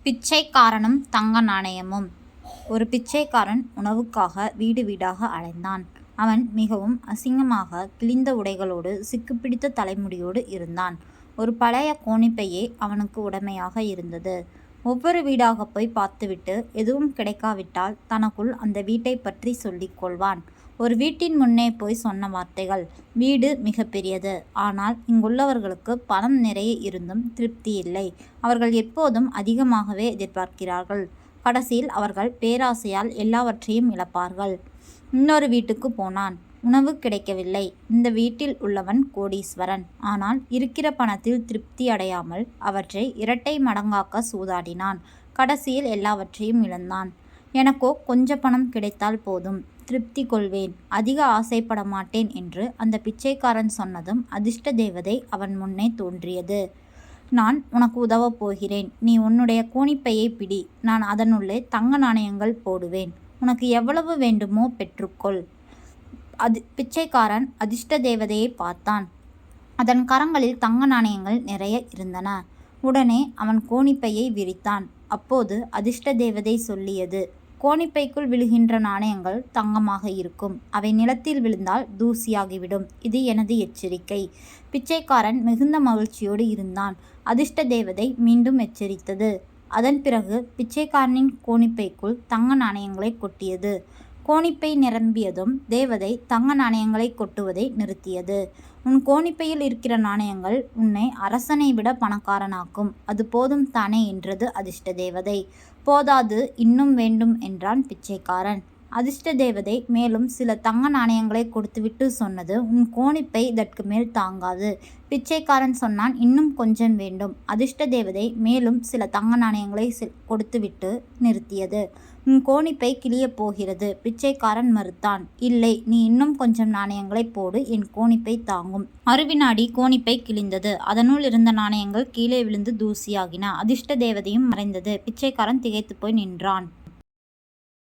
பிச்சைக்காரனும் தங்க நாணயமும். ஒரு பிச்சைக்காரன் உணவுக்காக வீடு வீடாக அலைந்தான். அவன் மிகவும் அசிங்கமாக கிழிந்த உடைகளோடு சிக்குப்பிடித்த தலைமுடியோடு இருந்தான். ஒரு பழைய கோணிப்பையே அவனுக்கு உடைமையாக இருந்தது. ஒவ்வொரு வீடாக போய் பார்த்துவிட்டு எதுவும் கிடைக்காவிட்டால் தனக்குள் அந்த வீட்டை பற்றி சொல்லிக் கொள்வான். ஒரு வீட்டின் முன்னே போய் சொன்ன வார்த்தைகள்: வீடு மிக பெரியது, ஆனால் இங்குள்ளவர்களுக்கு பணம் நிறைய இருந்தும் திருப்தி இல்லை. அவர்கள் எப்போதும் அதிகமாகவே எதிர்பார்க்கிறார்கள். கடைசியில் அவர்கள் பேராசையால் எல்லாவற்றையும் இழப்பார்கள். இன்னொரு வீட்டுக்கு போனான். உணவு கிடைக்கவில்லை. இந்த வீட்டில் உள்ளவன் கோடீஸ்வரன். ஆனால் இருக்கிற பணத்தில் திருப்தி அடையாமல் அவற்றை இரட்டை மடங்காக்க சூதாடினான். கடைசியில் எல்லாவற்றையும் இழந்தான். எனக்கோ கொஞ்ச பணம் கிடைத்தால் போதும், திருப்தி கொள்வேன், அதிக ஆசைப்பட மாட்டேன் என்று அந்த பிச்சைக்காரன் சொன்னதும் அதிர்ஷ்ட தேவதை அவன் முன்னே தோன்றியது. நான் உனக்கு உதவப் போகிறேன். நீ உன்னுடைய கோணிப்பையை பிடி. நான் அதனுள்ளே தங்க நாணயங்கள் போடுவேன். உனக்கு எவ்வளவு வேண்டுமோ பெற்றுக்கொள். பிச்சைக்காரன் அதிர்ஷ்ட தேவதையை பார்த்தான். அதன் கரங்களில் தங்க நாணயங்கள் நிறைய இருந்தன. உடனே அவன் கோணிப்பையை விரித்தான். அப்போது அதிர்ஷ்ட தேவதை சொல்லியது: கோணிப்பைக்குள் விழுகின்ற நாணயங்கள் தங்கமாக இருக்கும். அவை நிலத்தில் விழுந்தால் தூசியாகிவிடும். இது எனது எச்சரிக்கை. பிச்சைக்காரன் மிகுந்த மகிழ்ச்சியோடு இருந்தான். அதிர்ஷ்ட தேவதை மீண்டும் எச்சரித்தது. அதன் பிறகு பிச்சைக்காரனின் கோணிப்பைக்குள் தங்க நாணயங்களை கொட்டியது. கோணிப்பை நிரம்பியதும் தேவதை தங்க நாணயங்களை கொட்டுவதை நிறுத்தியது. உன் கோணிப்பையில் இருக்கிற நாணயங்கள் உன்னை அரசனை விட பணக்காரனாக்கும். அது போதும் தானே என்றது அதிர்ஷ்ட தேவதை. போதாது, இன்னும் வேண்டும் என்றான் பிச்சைக்காரன். அதிர்ஷ்ட தேவதை மேலும் சில தங்க நாணயங்களை கொடுத்துவிட்டு சொன்னது: உன் கோணிப்பை இதற்கு மேல் தாங்காது. பிச்சைக்காரன் சொன்னான்: இன்னும் கொஞ்சம் வேண்டும். அதிர்ஷ்ட தேவதை மேலும் சில தங்க நாணயங்களை கொடுத்துவிட்டு நிறுத்தியது. உன் கோணிப்பை கிழியப் போகிறது. பிச்சைக்காரன் மறுத்தான். இல்லை, நீ இன்னும் கொஞ்சம் நாணயங்களை போடு, என் கோணிப்பை தாங்கும். மறுவினாடி கோணிப்பை கிழிந்தது. அதனுள் இருந்த நாணயங்கள் கீழே விழுந்து தூசியாகின. அதிர்ஷ்ட தேவதையும் மறைந்தது. பிச்சைக்காரன் திகைத்து போய் நின்றான்.